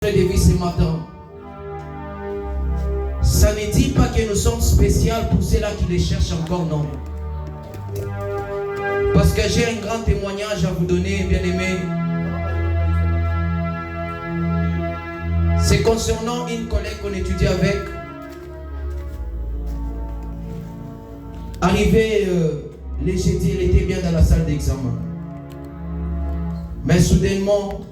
de vie ce matin. Ça ne dit pas que nous sommes spéciaux pour ceux-là qui les cherchent encore, non. Parce que j'ai un grand témoignage à vous donner, bien-aimés. C'est concernant une collègue qu'on étudie avec. Arrivé les jeudis, elle était bien dans la salle d'examen. Mais soudainement,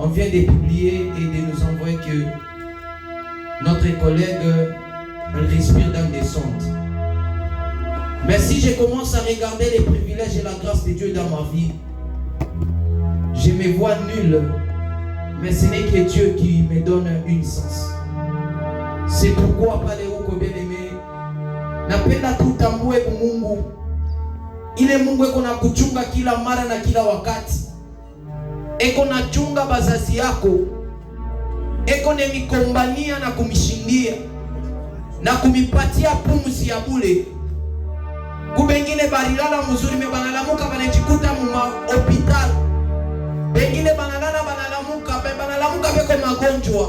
on vient de publier et de nous envoyer que notre collègue, elle respire dans des sondes. Mais si je commence à regarder les privilèges et la grâce de Dieu dans ma vie, je me vois nul. Mais ce n'est que Dieu qui me donne une sens. C'est pourquoi, pale huko bien-aimé, napenda tutambue Mungu. Ile Mungu eko na kuchunga kila mara na kila wakati. Eko na chunga bazazi yako. Eko ne mikombania na kumishindia. Na kumipatia pumzi ya bure. Kubengine barilala mzuri me banalamuka banajikuta mu hospital. Bengine banalala banalamuka beko magonjwa.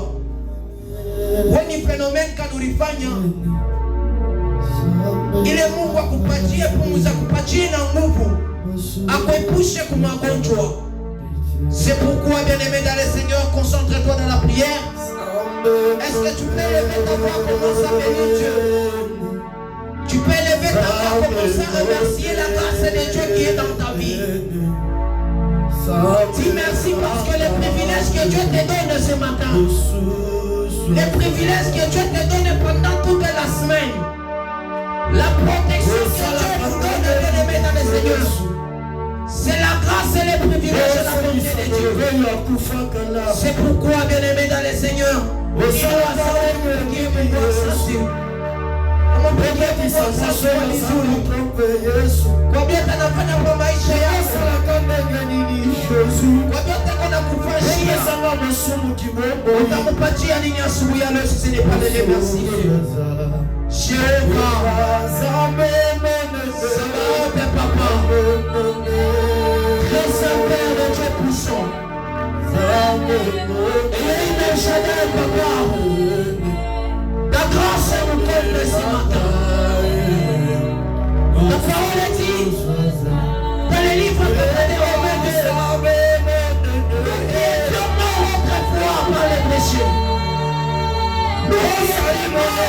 Weni fenomeni kanulifanya. Ile Mungu akupatie pumzi, akupatie na nguvu, akuepushe kwa magonjwa. C'est pourquoi, bien-aimé dans le Seigneur, concentre-toi dans la prière. Est-ce que tu peux lever ta voix, commencer à bénir Dieu? Tu peux lever ta voix, commencer à remercier la grâce de Dieu qui est dans ta vie. Dis merci parce que les privilèges que Dieu te donne ce matin, les privilèges que Dieu te donne pendant toute la semaine, la protection que Dieu vous donne, bien-aimé dans le Seigneur, c'est la grâce et les privilèges de la bonté de Dieu. C'est pourquoi, bien-aimé dans le Seigneur, il doit savoir prier pour voir ça. Comment prier pour voir ça sur les jours? Combien t'en as fait dans maisha yako? Combien t'en as kufashia? Utamupatia nini asubuhi ya leo si ce n'est pas de les remercier? Jéhovah, Père Papa, très Saint-Père de Dieu puissant, et Shaddai Papa, ta grâce nous donne ce matin. La parole est dit dans le livre de Romains qui est mort autrefois par les péchés. Nous sommes morts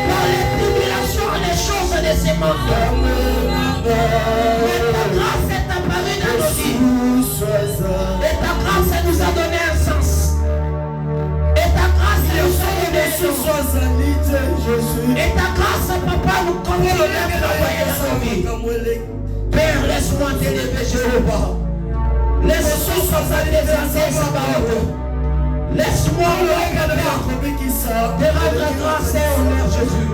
par les tribulations et les choses de ces morts. Mais ta grâce est apparue dans nos vies. Et ta grâce nous a donné un sens. Et ta grâce nous a donné un sens. Et ta grâce, Papa, nous connaît le même travail dans nos vies. Père, laisse-moi t'élever, Jéhovah. Laisse-moi t'exalter, Sabaoth. Laisse-moi le regarder, te rendre grâce et honneur, Jésus.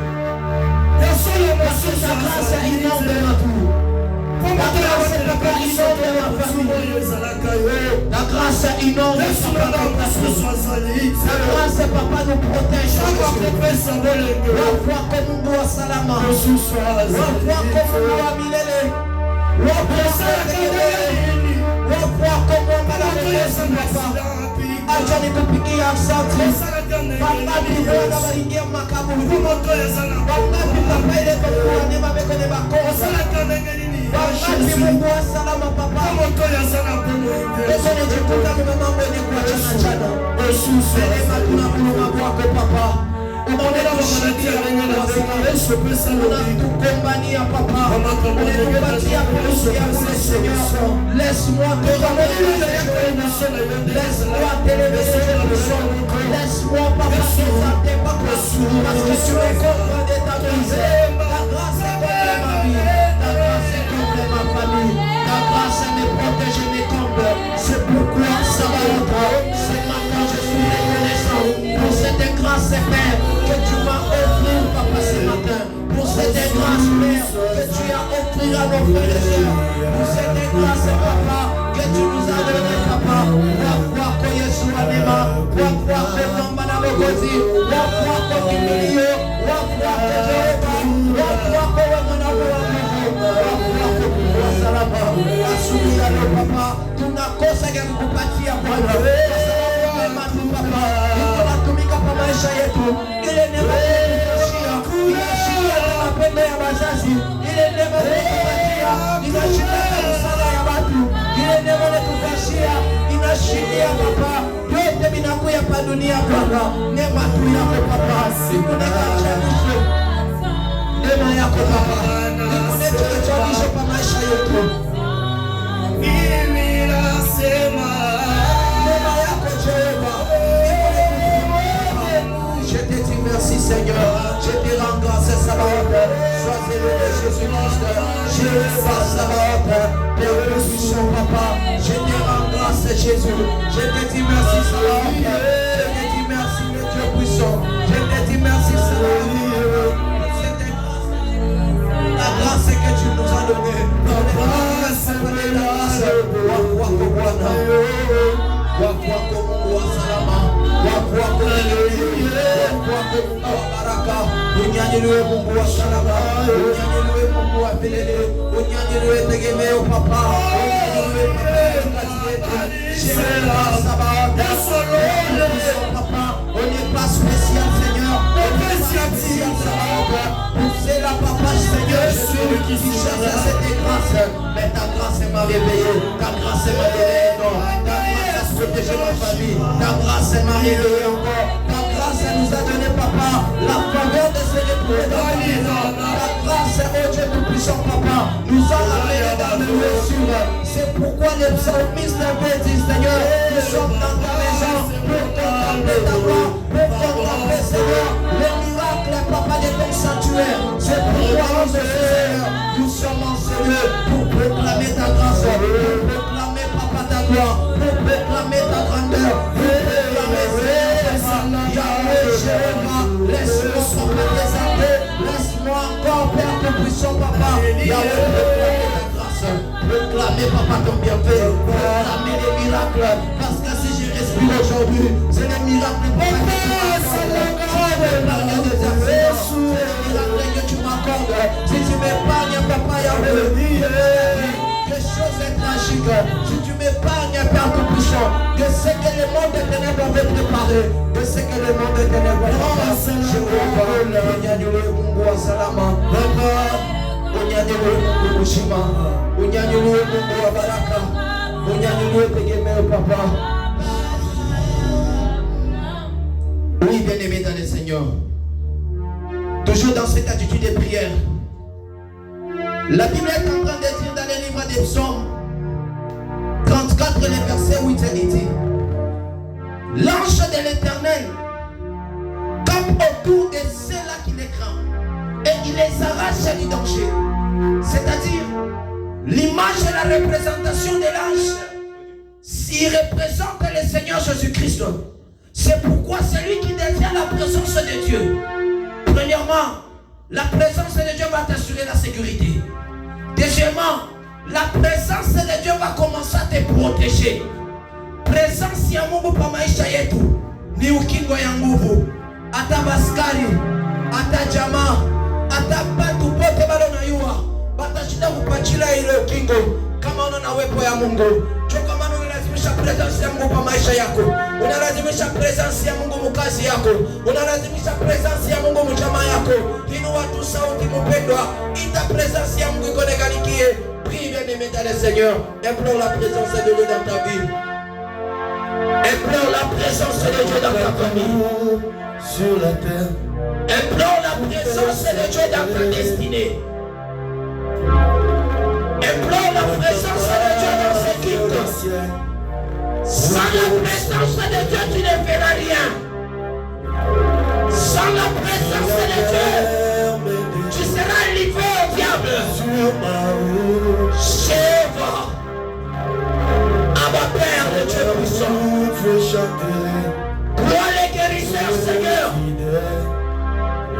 Parce que ta grâce inonde ma vie. Ta grâce inonde ma famille. Ta grâce inonde ma famille. Ta grâce, Papa, nous protège. Wafwa komungu wa salama. Wafwa komungu wa milele. Wafwa komungu wa milele. Acha nikupigia asante. Wangapi wana waingia makaburi? Wangapi Papa ile kwa neema beko ne bakosa? Wangapi Mungu wa salama Papa? Yesu anajikuta kwa mambo yenye kuachana chana. Neema tunakuomba kwako Papa. Unaona kushikia unatukombania Papa. Unatupatia pumzi ya Seigneur. Laisse-moi te remercier. Laisse-moi t'élever. Laisse-moi Papa t'exalter Papa. Parce que tu es contre de ta misère. Ta grâce est contre ma vie. Ta grâce est contre ma famille. Ta grâce me protège et me comble. C'est pourquoi ça va être. Ce matin je suis reconnaissant pour cette grâce Père que tu m'as offert Papa ce matin. Pour cette grâce Père que tu as offert à nos frères et sœurs. Pour cette grâce Papa que tu nous as donné Papa. Wafwa ko Yesu anema. Wafwa ko nomba na mokozi. Wafwa ko kimilio. Wafwa ko Jehova. Wafwa ko wemana wa Mungu. Wafwa ko salama. Asubuhi ya leo Papa tunakosa ya kukupatia kwa Je te dis merci Seigneur, je te rends grâce à Sabaoth, sois élevé Jésus-Christ, je te passe Sabaoth, Père puissant Papa, je te rends grâce Jésus, je te dis merci Sabaoth, je te dis merci le Dieu puissant, je te dis merci Sabaoth, la grâce que tu nous as donnée, unyanyiliwe Mungu wa salama, unyanyiliwe Mungu wa milele, unyanyiliwe tegemeo Papa, unyanyiliwe Papa, on n'est pas spécial Seigneur, on est spécial c'est la Papa Seigneur Jésus qui cherche à cette grâce, mais ta grâce m'a réveillé, ta grâce m'a réveillé, ta grâce a protégé ma famille, ta grâce m'a réveillé encore, ta grâce nous a donné Papa, la faveur de se retrouver dans la maison, ta grâce oh Dieu tout-puissant Papa, nous a ramené dans le lieu sûr, c'est pourquoi les psalmistes avaient dit Seigneur, nous sommes dans ta maison, pour contempler ta gloire, pour contempler Seigneur, les miracles Papa de ton sanctuaire, c'est pourquoi nous sommes en ce lieu pour proclamer ta grâce, pour proclamer Papa ta gloire, pour proclamer ta grandeur, pour proclamer Seigneur, Yahweh, Jéhovah, laisse-moi Papa t'exalter, laisse-moi encore Père tout-puissant Papa, Yahweh, proclamer ta grâce, proclamer Papa ton bienfait, proclamer les miracles, parce que si je respire aujourd'hui, c'est les miracles Papa que tu m'accordes, si tu m'épargnes Papa Yahweh, que chose est tragique, si tu m'épargnes Père tout-puissant, que ce que le monde des ténèbres avait préparé, que ce que le monde des ténèbres avait préparé, je vois Unyanyiliwe Mungu wa salama, Unyanyiliwe Mungu mshima, Unyanyiliwe Mungu wa baraka, Unyanyiliwe tegemeo Papa. Oui, bien-aimé dans le Seigneur, toujours dans cette attitude de prière, la Bible est en train de dire dans le livre des Psaumes 34, les versets 8 et 10, l'ange de l'Éternel campe autour de ceux-là qui les craignent et il les arrache du danger. C'est-à-dire, l'image et la représentation de l'ange, s'il représente le Seigneur Jésus-Christ. C'est pourquoi celui qui détient la présence de Dieu, premièrement, la présence de Dieu va t'assurer la sécurité. Deuxièmement, la présence de Dieu va commencer à te protéger. Présence ya Mungu pa maisha yetu ni ukingo ya nguvu. Ata baskari, ata jamaa, ata batu bote bado na yua, batashinda kupachila ile ukingo kama unaona uwepo ya Mungu. Kama unalazimisha presence ya Mungu kwa maisha yako, unalazimisha presence ya Mungu mukazi yako, unalazimisha presence ya Mungu mjamaa yako, inua tu sauti mpendwa, ita presence ya Mungu ikonekanikie. Prie bien-aimé dans le Seigneur, implore la présence de Dieu dans ta vie, implore la présence de Dieu dans ta famille, sur la terre, implore la présence de Dieu dans ta destinée, implore la présence de Dieu dans ce culte. Sans la présence de Dieu, tu ne feras rien. Sans la présence de Dieu, tu seras livré au diable. Jéhovah, Abba Père de Dieu puissant, toi les guérisseurs, Seigneur,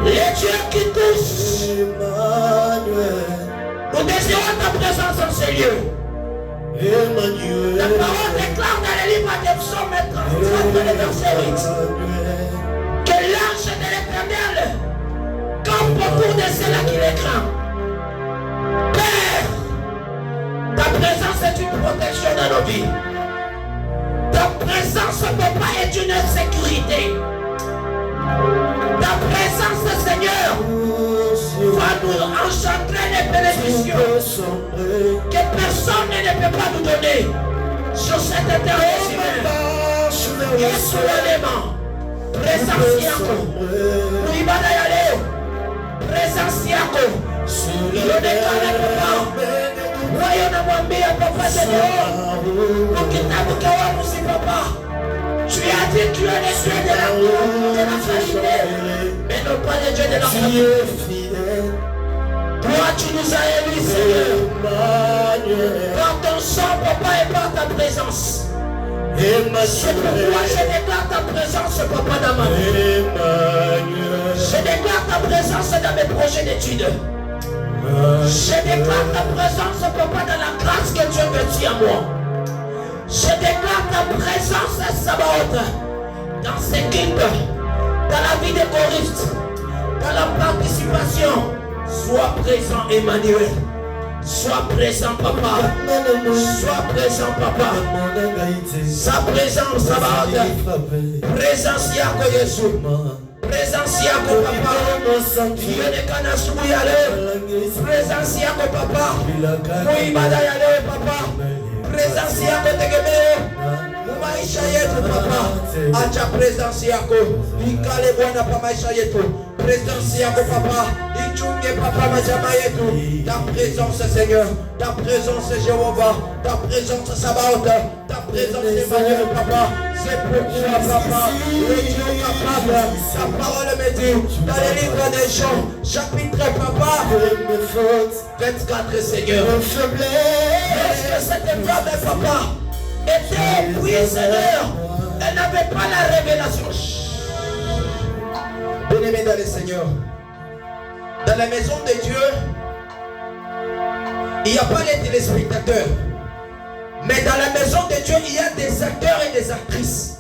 les dieux qui touchent, nous désirons ta présence dans ces lieux. La parole déclare dans le livre des Psaumes 34, verset 8, que l'ange de l'Éternel campe autour de ceux-là qui les craignent. Père, ta présence est une protection dans nos vies. Ta donner. Ta présence, Seigneur, va nous engendrer des bénédictions que personne ne peut pas nous donner sur cette terre humaine. Et sur l'élément, présence yako, nous y va d'aller, présence yako, nous déclarons papa, voyons à moi, papa Seigneur, nous quittons Kawa Moussi papa. Tu as dit que tu es le Dieu de la qualité, mais non pas le Dieu de la qualité. Toi, tu nous as élus, Seigneur, par ton sang, papa, et par ta présence. C'est pourquoi je déclare ta présence, papa, dans ma vie. Je déclare ta présence dans mes projets d'études. Je déclare ta présence, papa, dans la grâce que Dieu me dit à moi. Je déclare ta présence, Sabaoth, dans ces équipes, dans la vie des choristes, dans la participation. Sois présent, Emmanuel. Sois présent, papa. Sois présent, papa. Sa présence, Sabaoth. Présence, Yako Jésus. Présence, Yako, papa. Dieu de Kanasou Yale. Présence, Yako, papa. Mouibada Yale, papa. Présence yako tegemeo maisha yetu papa, acha présence yako ikale Bwana pa maisha yetu. Présence yako papa ichunge papa majama yetu. Ta présence Seigneur, ta présence Jéhovah, ta présence Sabaoth, ta présence Emmanuel papa. C'est pour toi papa, le Dieu capable. Ta parole me dit dans les livres des Jean, chapitre papa 24 Seigneur. Lorsque cette femme papa était oui Seigneur, elle n'avait pas la révélation. Bien-aimé dans le Seigneur, dans la maison de Dieu, il n'y a pas les téléspectateurs. Mais dans la maison de Dieu, il y a des acteurs et des actrices.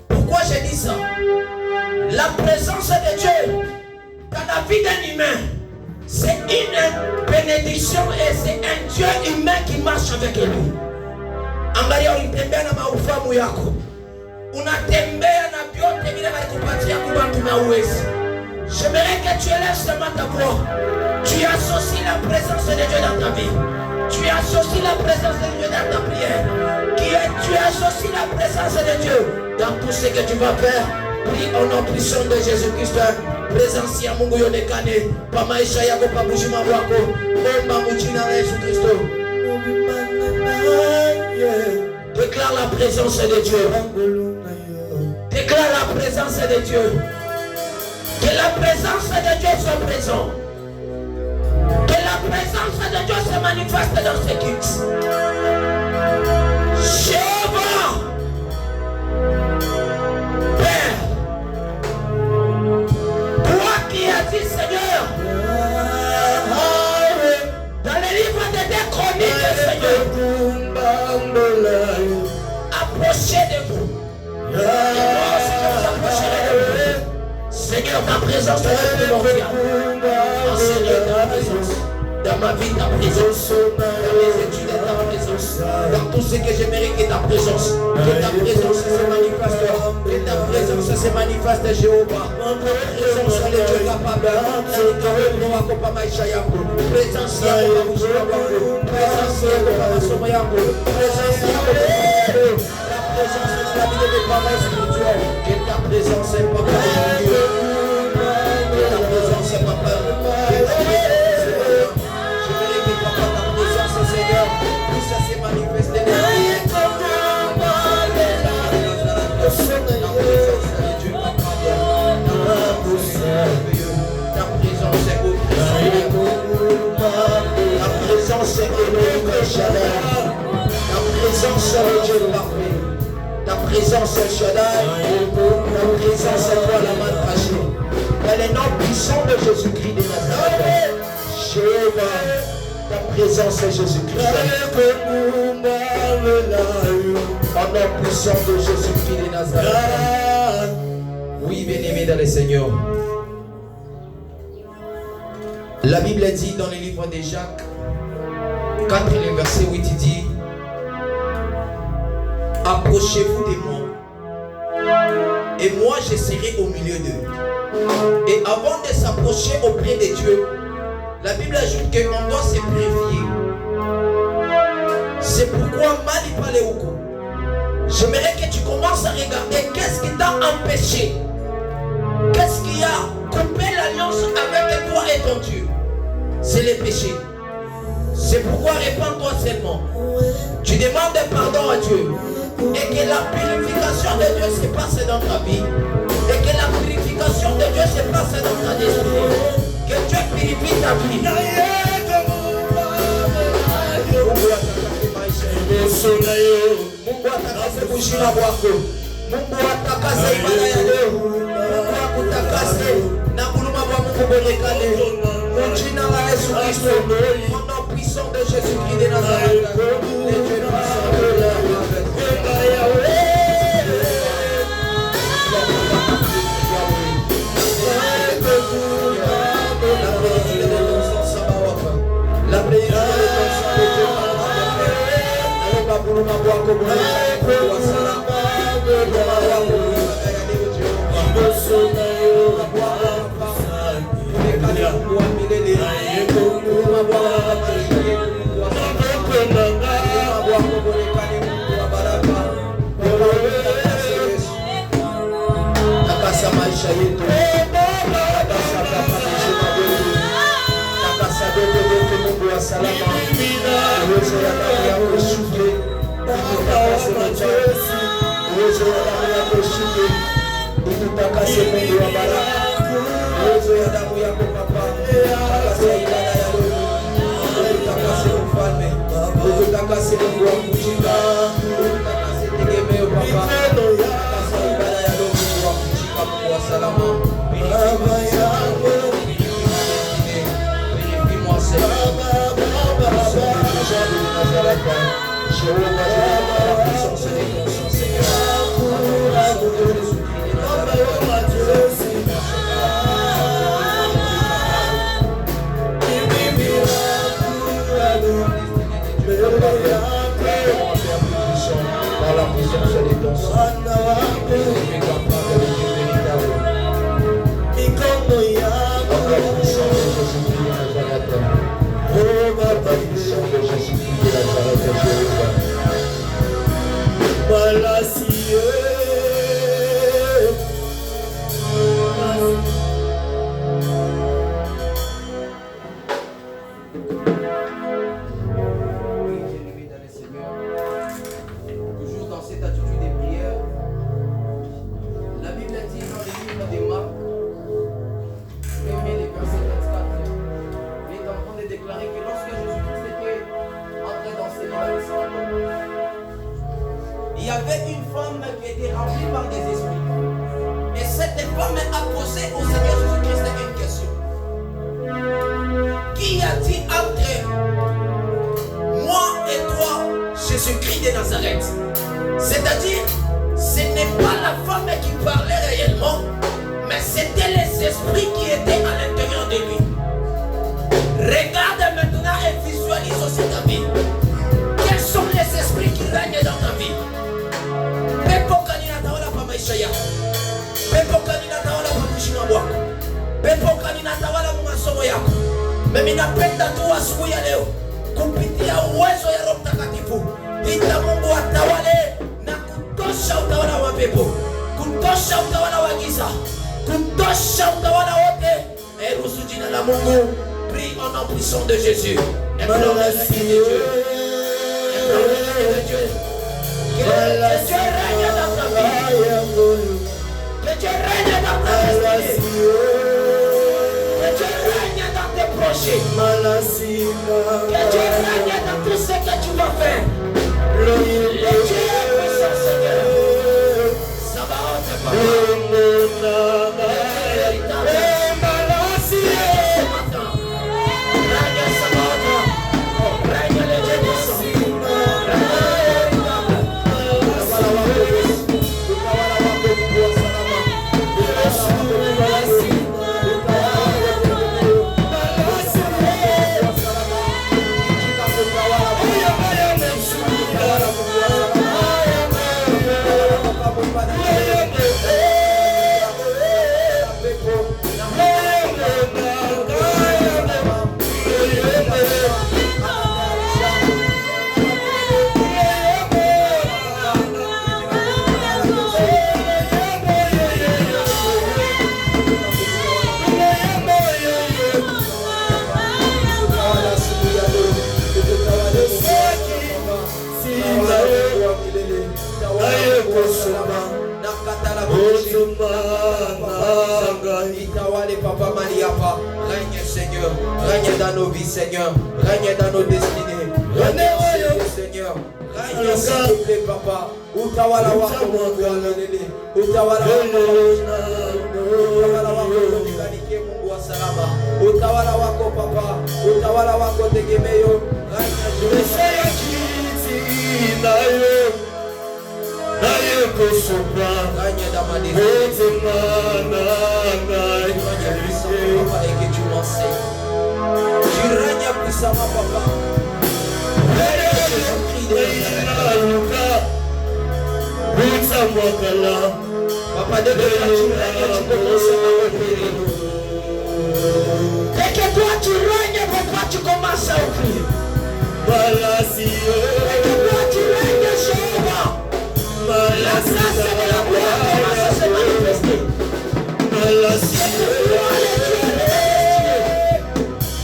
Pourquoi j'ai dit ça? La présence de Dieu dans la vie d'un humain, c'est une bénédiction et c'est un Dieu humain qui marche avec lui. Angalia ulitembea na maufamu yako. Unatembea na vyote vile walikupatia kubantu na uwezi. J'aimerais que tu élèves ce matin ta voix. Tu associes la présence de Dieu dans ta vie. Tu associes la présence de Dieu dans ta prière. Tu associes la présence de Dieu dans tout ce que tu vas faire. Prie au nom puissant de Jésus-Christ. Présence ya Mungu yonekane pa maisha yako pa bujima wako. Omba mujina la Yesu Kristo. Déclare la présence de Dieu. Déclare la présence de Dieu. Que la présence de Dieu soit présente. Que la présence de Dieu se manifeste dans ces cultes. Jéhovah, Père, toi qui as dit Seigneur, dans les livres des chroniques, Seigneur, approchez de vous. Et moi aussi je vous approcherai de vous. Seigneur, ta présence est primordiale. Enseigne ta présence. Dans ma vie, ta présence. Dans mes études, ta présence. Dans tout ce que je mérite, ta présence. Que ta présence se manifeste. Que ta présence se manifeste, Jéhovah. Ta présence, elle est Dieu capable. Présence, de la vie de mes parents spirituels. Que ta présence est papa de Dieu. Que ta présence est papa. Que ta présence est Seigneur. Je voudrais que papa ta présence Seigneur puisse se manifester dans la vie. Ta présence est Dieu capable. Ta présence est beau. Ta présence est Elohim Shaddai. Ta présence est Dieu parfait. Ta présence est Shaddai, ta présence est toi la main cachée. Dans les noms puissants de Jésus-Christ de Nazareth. Jéhovah, ta présence est Jésus-Christ. Au nom puissant de Jésus-Christ de Nazareth. Oui, bien-aimés dans le Seigneur. La Bible dit dans le livre de Jacques 4, le verset 8, il dit: approchez-vous de moi et moi je serai au milieu d'eux. Et avant de s'approcher auprès de Dieu, la Bible ajoute qu'on doit se purifier. C'est pourquoi Mali Paléouko, j'aimerais que tu commences à regarder qu'est-ce qui t'a empêché. Qu'est-ce qui a coupé l'alliance avec toi et ton Dieu? C'est le péché. C'est pourquoi répands-toi seulement. Tu demandes pardon à Dieu. Et que la purification de Dieu se passe dans ta vie. Et que la purification de Dieu se passe dans ta esprit. Que Dieu purifie ta vie. Mungu atakase kushina kwako. Mungu atakase ibada ya leo. Mungu akutakase na kuluma kwa Mungu bonekane. Mujina la Yesu Kristo. Au nom puissant de Jésus-Christ de Nazareth. Les Dieu puissant de la la prière de ton sang de Dieu. Kuluma kwako bonekane kwa salama. Kuluma kwako bonekane Dieu. Takasa maisha yetu, takasa maisha yetu, takasa dogo yetu Mungu wa salama. Uwezo ya damu yako ushuke, utakase machozi. Uwezo ya damu yako ushuke, utakase Mungu wa baraka. Uwezo ya damu yako Papa, takasa ibada ya leo, utakase ufalme, utakase Mungu wa kuchika, utakase tegemeo Papa, takasa ibada ya leo Mungu wa kuchika, Mungu wa salama. Baba yangu, purifie-moi Seigneur, la puissance de ton sang Seigneur, la puissance de Jésus-Christ de Nazareth. Par la puissance de ton sang, je suis capable de Dieu véritable. Par la puissance de Jésus-Christ de Nazareth. Par la puissance de Jésus-Christ de Nazareth, Jérusalem. Il y avait une femme qui était remplie par des esprits. Et cette femme a posé au Seigneur Jésus-Christ une question. Qui a dit entre moi et toi, Jésus-Christ de Nazareth? C'est-à-dire, ce n'est pas la femme qui parlait réellement, mais c'était les esprits qui étaient à l'intérieur de lui. Regarde maintenant et visualise aussi ta vie. Quels sont les esprits qui règnent dans ta vie? Pepo kanina tawala pa maisha yako. Pepo kanina tawala pa kushina mwako. Pepo kanina tawala mu masomo yako. Mimi napenda tu asubuhi ya leo kupitia uwezo ya Roho Mtakatifu. Ita Mungu atawale na kutosha utawala wa pepo. Kutosha utawala wa giza. Kutosha utawala wote. Ruhusu jina la Mungu. Prie en nom puissant de Jésus. Implore le règne de Dieu. Implore le règne de Dieu. Que Dieu règne dans ta vie. Que Dieu règne dans ta destinée. Que Dieu règne dans tes projets. Que Dieu règne dans tout ce que tu vas faire. Le Dieu est puissant, Seigneur. Ça va être pas Thank you. Itawale Papa Mariapa. Règne Seigneur. Règne dans nos vies Seigneur. Règne dans nos destinées. Règne Seigneur. Règne s'il te plaît Papa. Utawala wako Mungu alelele. Utawala wako nikanike Mungu wa salama. Utawala wako Papa. Utawala wako tegemeo. Règne et que tu m'enseignes. Tu règnes puissamment, Papa. Papa, dès que toi tu règnes, tu commences à offrir. Dès que toi tu règnes, Papa, tu commences à offrir. Dès que toi tu règnes, Jéhovah, la grâce de la gloire commence à se manifester. C'est pourquoi les dieux de la destinée.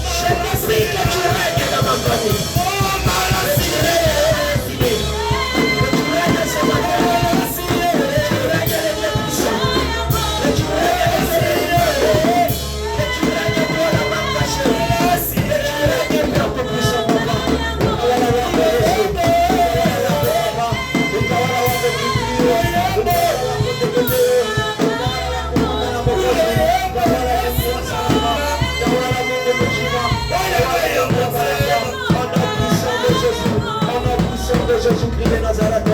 Je te prie que tu règnes dans ma famille. Que tu règnes dans ma destinée. Que tu règnes sur ma famille. Que tu règnes les dieux puissants. Que tu règnes les sérénités. Que tu règnes pour la main cachée. Que tu règnes pour ton puissant papa. Jésus-Christ de Nazareth,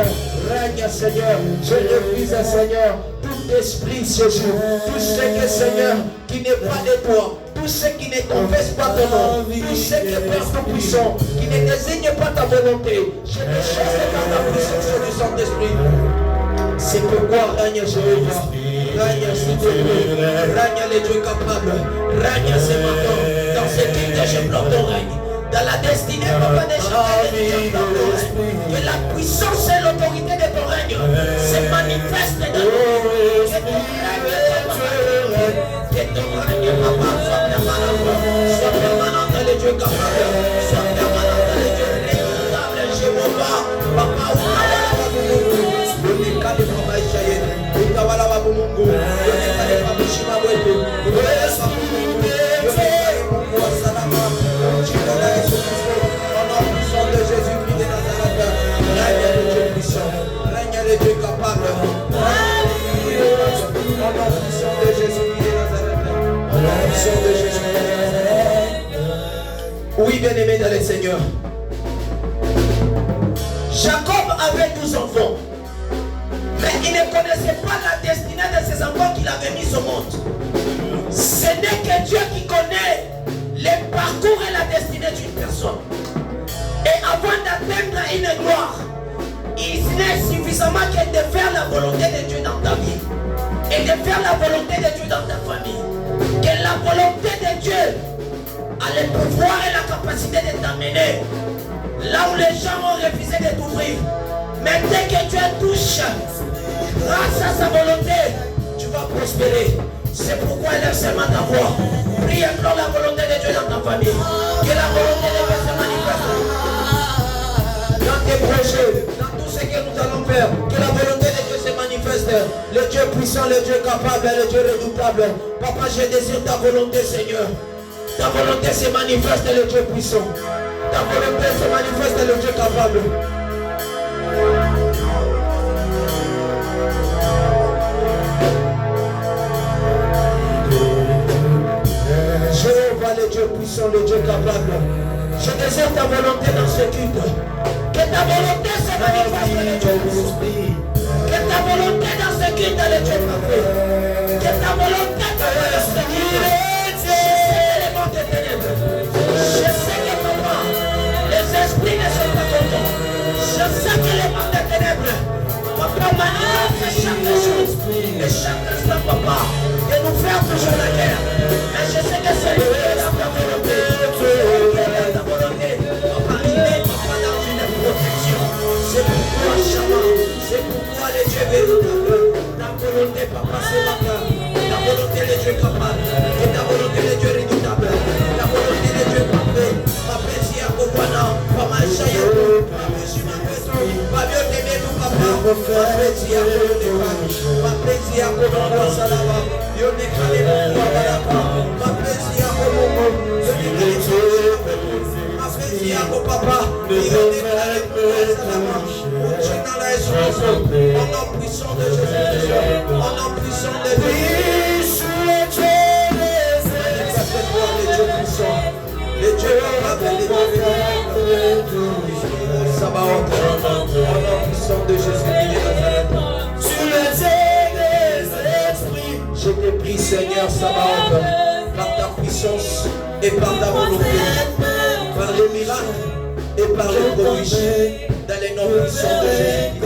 règne Seigneur, je refuse Seigneur, tout esprit Jésus, tout ce que Seigneur qui n'est pas de toi, tout ce qui ne confesse pas ton nom, tout ce qui est Père Tout-Puissant, qui ne désigne pas ta volonté, je te chasse dans la puissance du Saint-Esprit. C'est pourquoi règne Jéhovah, règne s'il te plaît, règne les dieux capables, règne ce matin, dans ce culte je pleure ton règne. Dans la destinée, Papa, des gens que la puissance et l'autorité de ton règne se manifestent dans nous. Que ton règne, Papa, soit permanent dans les dieux capables, soit permanent dans les dieux redoutables, Jéhovah, Papa, Jésus-Christ de Nazareth, règne le Dieu puissant, règne le Dieu capable. Au nom puissant de Jésus-Christ de Nazareth, au nom puissant de Jésus-Christ de Nazareth. Oui, bien-aimé dans le Seigneur. Jacob avait 12 enfants, mais il ne connaissait pas la destinée de ses enfants qu'il avait mis au monde. Ce n'est que Dieu qui connaît les parcours et la destinée d'une personne. Et avant d'atteindre une gloire, il n'est suffisamment que de faire la volonté de Dieu dans ta vie et de faire la volonté de Dieu dans ta famille. Que la volonté de Dieu a le pouvoir et la capacité de t'amener là où les gens ont refusé de t'ouvrir. Mais dès que Dieu touche, grâce à sa volonté, tu vas prospérer. C'est pourquoi elle est seulement ta voix. Prie, implore la volonté de Dieu dans ta famille. Que la volonté de Dieu se manifeste dans tes projets, dans tout ce que nous allons faire. Que la volonté de Dieu se manifeste. Le Dieu puissant, le Dieu capable, le Dieu redoutable. Papa, je désire ta volonté, Seigneur. Ta volonté se manifeste, le Dieu puissant. Ta volonté se manifeste, le Dieu capable. Jéhovah, le Dieu puissant, le Dieu capable. Je désire ta volonté dans ce culte. Que ta volonté se manifeste, le Dieu puissant. Que ta volonté dans ce culte, le Dieu parfait. Que ta volonté te manifeste. Je sais les monts des ténèbres. Je sais que papa, les esprits ne sont pas contents. Je sais que les monts des ténèbres, papa, manifeste chaque chose. Et chaque instant, papa, de nous faire toujours la guerre. Mais je sais que c'est lui qui est dans ta volonté. Ta volonté, papa, il est papa dans une protection. C'est pourquoi, Chama, c'est pourquoi les dieux véritables. Ta volonté, papa, c'est ma cœur. Ta volonté, les dieux capables. Et ta volonté, les dieux redoutables. Ta volonté, les dieux parfaits. Papa, si à Kobana, papa, Chayou, papa, si ma personne, papa, t'aimer tout, papa. Papa, si à Kobana, papa, si Je te prie, Seigneur Sabaoth, par ta puissance et par ta volonté, par les miracles et par les prodiges, dans les noms puissants de Jésus.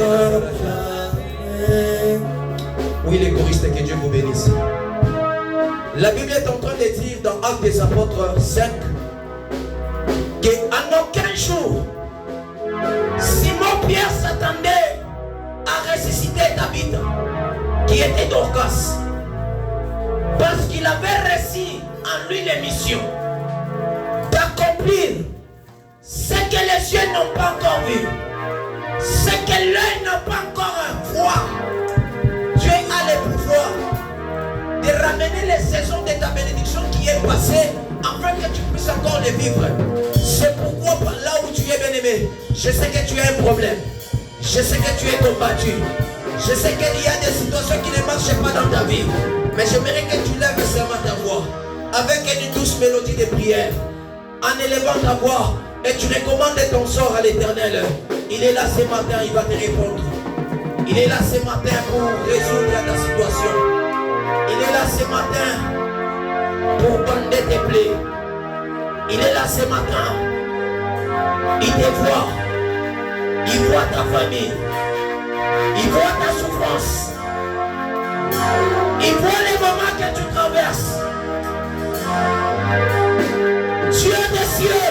Oui, les choristes, que Dieu vous bénisse. La Bible est en train de dire dans Actes des Apôtres 5 qu'en aucun jour, Simon-Pierre s'attendait à ressusciter Tabitha, qui était Dorcas, parce qu'il avait reçu en lui l'émission d'accomplir ce que les yeux n'ont pas encore vu, ce que l'œil n'a pas encore voir. Dieu a le pouvoir de ramener les saisons de ta bénédiction qui est passée afin que tu puisses encore les vivre. C'est pourquoi par là où tu es bien-aimé, je sais que tu as un problème, je sais que tu es combattu, je sais qu'il y a des situations qui ne marchent pas dans ta vie, mais j'aimerais que tu lèves seulement ta voix avec une douce mélodie de prière, en élevant ta voix, et tu recommandes ton sort à l'Éternel. Il est là ce matin, il va te répondre. Il est là ce matin pour résoudre ta situation. Il est là ce matin pour bander tes plaies. Il est là ce matin. Il te voit. Il voit ta famille. Il voit ta souffrance. Il voit les moments que tu traverses. Dieu des cieux,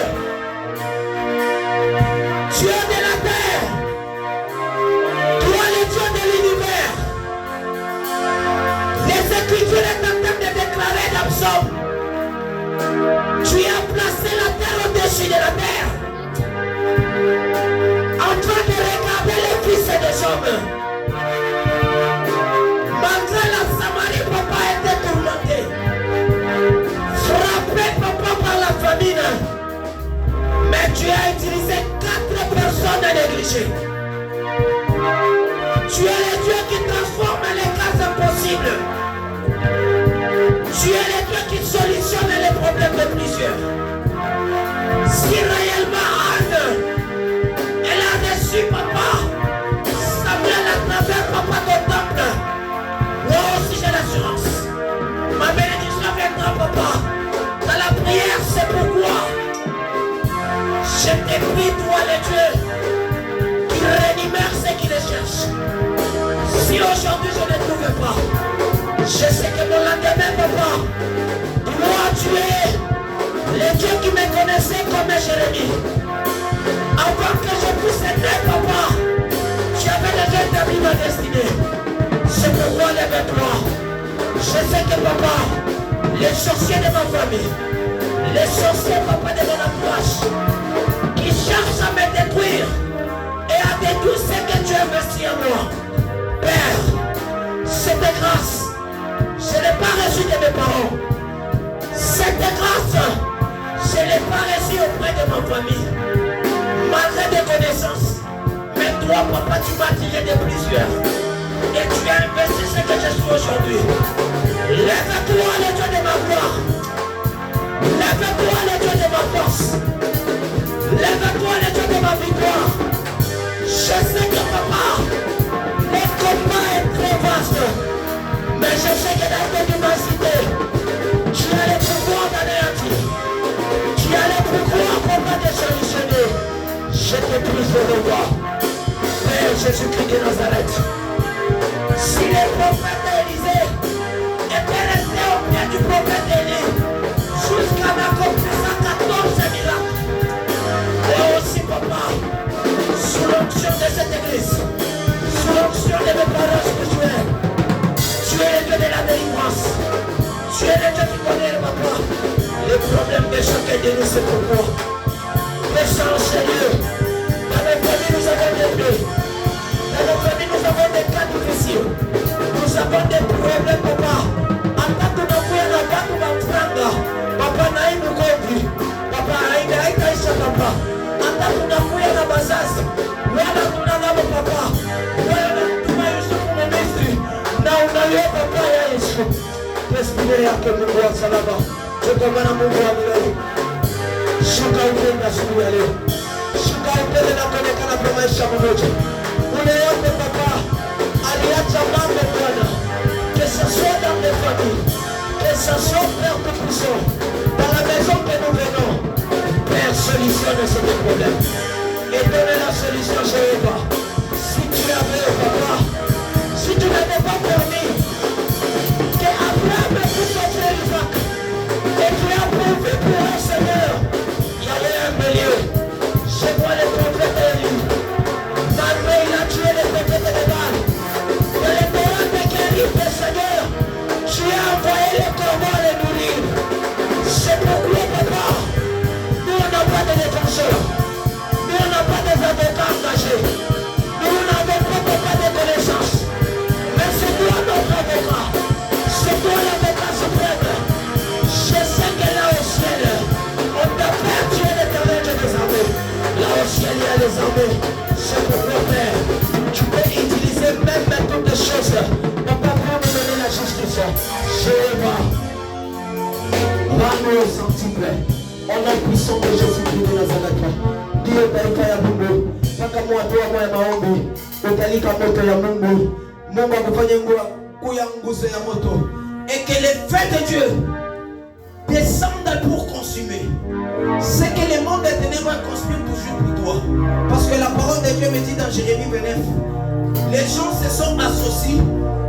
Dieu de la terre, toi le Dieu de l'univers, les Écritures est en train de déclarer dans Psaume, tu as placé la terre au-dessus de la terre, en train de regarder les fils des hommes. Malgré la Samarie, papa était tourmenté, frappé papa par la famine, mais tu as utilisé 4 personnes négligées. Tu es le Dieu qui transforme les cas impossibles. Tu es le Dieu qui solutionne les problèmes de plusieurs. Si réellement Anne, elle a reçu papa, Samuel à travers papa au temple, moi aussi j'ai l'assurance. Ma bénédiction viendra papa. Dans la prière, c'est pourquoi je te prie, toi le Dieu, qui rémunère ceux qui les cherchent. Si aujourd'hui je ne trouve pas, je sais que mon lendemain, papa, toi tu es le Dieu qui me connaissait comme Jérémie. Avant que je puisse naître, papa, tu avais déjà établi ma destinée. C'est pourquoi lève-toi. Je sais que papa, les sorciers de ma famille, les sorciers, papa, de mon entourage, qui cherchent à me détruire et à détruire ce que tu as investi en moi. Père, cette grâce, je ne l'ai pas reçue de mes parents. Cette grâce, je ne l'ai pas reçue auprès de ma famille. Malgré des connaissances, mais toi, papa, tu m'as tiré de plusieurs. Et tu as investi ce que je suis aujourd'hui. Lève-toi, le Dieu de ma gloire. Lève-toi, le Dieu de ma force. Lève-toi, le Dieu de ma victoire. Je sais que papa, le combat est très vaste. Mais je sais que dans ton immensité, tu as le pouvoir d'anéantir. Tu as le pouvoir, papa, de solutionner. Je te prie, je le vois. Père Jésus-Christ de Nazareth. Si le prophète Élisée était resté au pied du prophète Élie jusqu'à l'accomplissement 14 miracles, et aussi papa, sous l'onction de cette église, sous l'onction de mes parents spirituels, tu es le Dieu de la délivrance, tu es le Dieu qui connaît papa les problèmes de chacun de nous. C'est pourquoi descends Seigneur. Dans nos familles nous avons des bleus, dans nos familles nous avons des cas difficiles, nous avons des unayo papa ya Yesu. Respire yake Mungu wa salama. Tukomana Mungu wa milele. Shuka upende asubuhi ya leo. Shuka upende na kuonekana kwa maisha mmoja. Ule yote papa aliacha mambo Bwana. Que ce soit dans les familles, que ce soit Père de puissant, dans la maison que nous venons, Père, solutionne ce problème. Et donne la solution, Jéhovah. Si tu avais, papa, si tu n'avais pas permis qu'Abraham puisse offrir Isaac, et tu as prouvé pour un Seigneur, il y avait un milieu. Je vois les prophètes élus. Malgré il a tué les prophètes de Baal. Et les parents de Kéry, Seigneur, tu as envoyé les corbeaux les nourrir. C'est pourquoi, papa, nous on n'a pas de défenseur. Nous on n'a pas des avocats engagés. Nous n'avons pas de connaissances. Mais c'est toi notre avocat. C'est toi l'avocat suprême. Je sais que là au ciel, on t'a fait tuer l'Éternel des armées. Là au ciel, il y a les armées. C'est pourquoi, Père, tu peux utiliser même toutes les choses. Papa, pour nous donner la justice. Jéhovah, rends-nous au centuple. On a puissance de Jésus-Christ de Nazareth. Dieu taika ya Mungu. Paka mwatoa moya maombi. Utalika moto ya Mungu. Mungu akufanye kuya nguzo ya moto. Et que les feux de Dieu descendent pour consumer. C'est que le monde des ténèbres consume toujours pour toi. Parce que la parole de Dieu me dit dans Jérémie 29, les gens se sont associés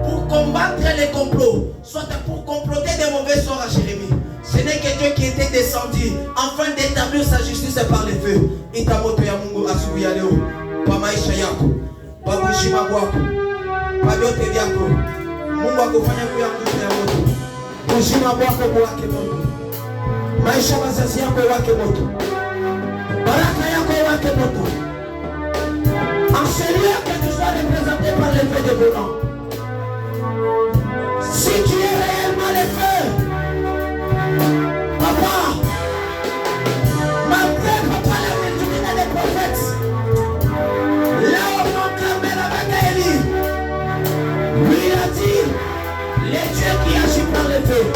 pour combattre les complots, soit pour comploter des mauvais sorts à Jérémie. Ce n'est que Dieu qui était descendu afin d'établir sa justice par les feux. Itamoto ya Mungu asubuhi ya leo, pa maisha yako, pa kushima kwako, pa vyote vyako. Mungu akufanya kuya nguzo ya moto. Kushima kwako wake moto. Maisha wazazi yako wake moto. Baraka yako wake moto. En celui que tu sois représenté par les feux de Bonan. Si tu es réellement le feu, papa, malgré papa la multitude des prophètes, là où mon Carmel avec Élie, lui il a dit, les dieux qui agissent par les feux.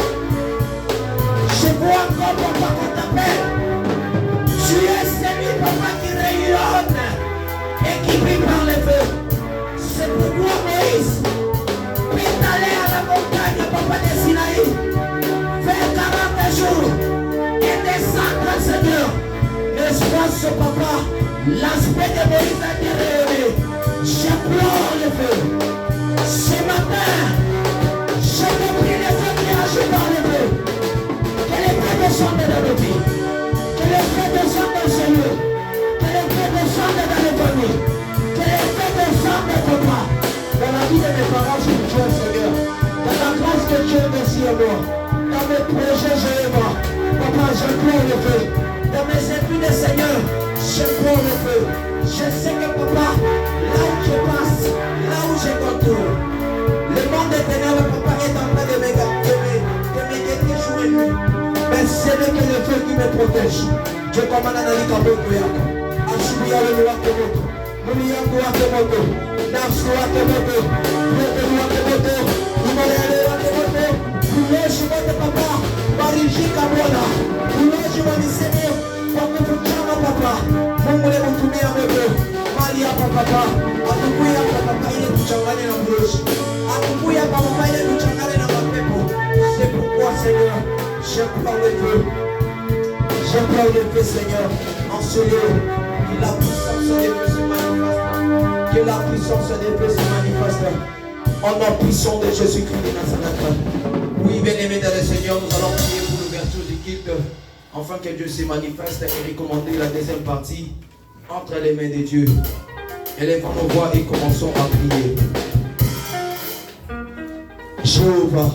Je vois encore papa qu'on t'appelle. Tu es celui papa qui rayonne et qui brille par les feux. C'est pourquoi Moïse peut aller à la montagne papa de Sinaï, faire 40 jours et descendre Seigneur. N'est-ce pas ce papa? L'aspect de Moïse a été rayonné. J'implore le feu. Ce matin, je te prie les feux qui agissent par les feux. Que les feux descendent dans nos vies. Que les feux descendent dans ce lieu. Que les feux descendent dans les familles. Que les feux descendent, papa, dans la vie de mes parents spirituels, Seigneur. Dans la grâce que Dieu merci à moi. Dans mes projets, Jéhovah. Papa, j'implore le feu. Dans mes études, Seigneur, j'implore le feu. Je sais que papa, là où je passe, là où je contourne, le monde des ténèbres, papa, est en train de me guetter jour et nuit. Mais ce n'est que le feu qui me protège. Je commande à Nalika Boko Yako. Asubi ya wenu wake moto. Muli yangu wake moto. Nafsi wake moto. Mwetu wake moto. Umalele wake moto. Uloshi moto papa. Barijika Bwana. Uloshi waniseme. Wakufuchama papa. Mungu le mtumia moto. Mali hapa papa. Atukuya hapa papa ile kuchangane na mloshi. Atukuya hapa papa ile kuchangane na mapepo. C'est pourquoi Seigneur, j'implore le feu. J'implore le feu Seigneur. En ce lieu, que la puissance des feux se manifeste. Que la puissance des feux se manifeste. En la puissance de Jésus-Christ de Nazareth. Oui, bien-aimés dans le Seigneur, nous allons prier pour l'ouverture du culte, afin que Dieu se manifeste et recommander la deuxième partie entre les mains de Dieu. Élevons nos voix et commençons à prier. Jéhovah,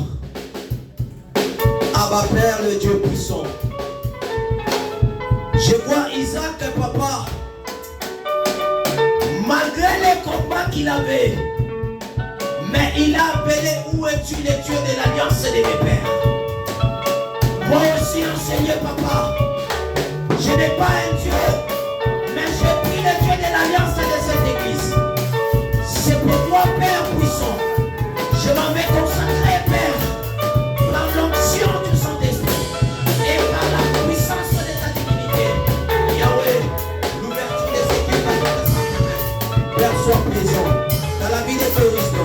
Abba Père, le Dieu puissant. Je vois Isaac, papa, malgré les combats qu'il avait, mais il a appelé où es-tu le Dieu de l'alliance de mes pères. Moi aussi enseigné, papa, je n'ai pas un Dieu, mais je prie le Dieu de l'alliance de cette église. C'est pourquoi, Père puissant, je m'en vais consacré, Père, par l'onction du Saint-Esprit et par la puissance de ta divinité. Yahweh, l'ouverture des équipes à ta santé. Père, sois présent dans la vie des touristes.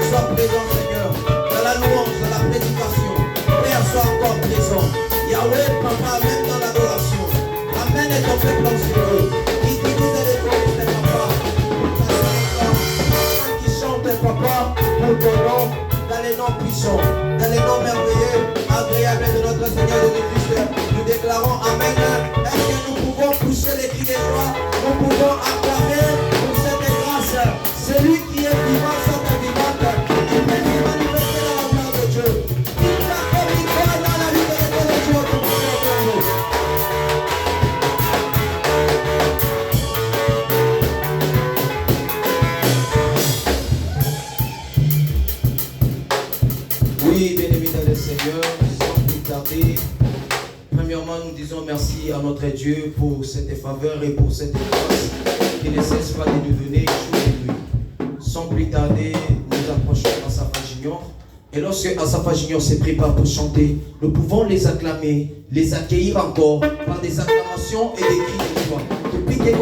Sois présent, Seigneur, dans la louange, dans la prédication. Père, sois encore présent. Yahweh, Papa, même dans l'adoration. Amène ton peuple en cieux. Qui divise les touristes, Papa, pour ta sainte qui chante, Papa, pour ton nom, dans les noms puissants, dans les noms merveilleux, agréables de notre Seigneur Jésus-Christ. Nous déclarons Amen. Est-ce que nous pouvons pousser les cris de joie? Nous pouvons acclamer pour cette grâce. Celui qui est vivant, sorte vivante, qui peut nous manifester dans la gloire de Dieu. Il va comme il croit dans la vie de Dieu. Oui, bien-aimés dans le Seigneur, sans plus tarder, premièrement, nous disons merci à notre Dieu pour cette faveur et pour cette grâce qui ne cesse pas de nous donner jour et nuit. Sans plus tarder, nous approchons Asapha Junior. Et lorsque Asapha Junior se prépare pour chanter, nous pouvons les acclamer, les accueillir encore par des acclamations et des cris de joie. Depuis que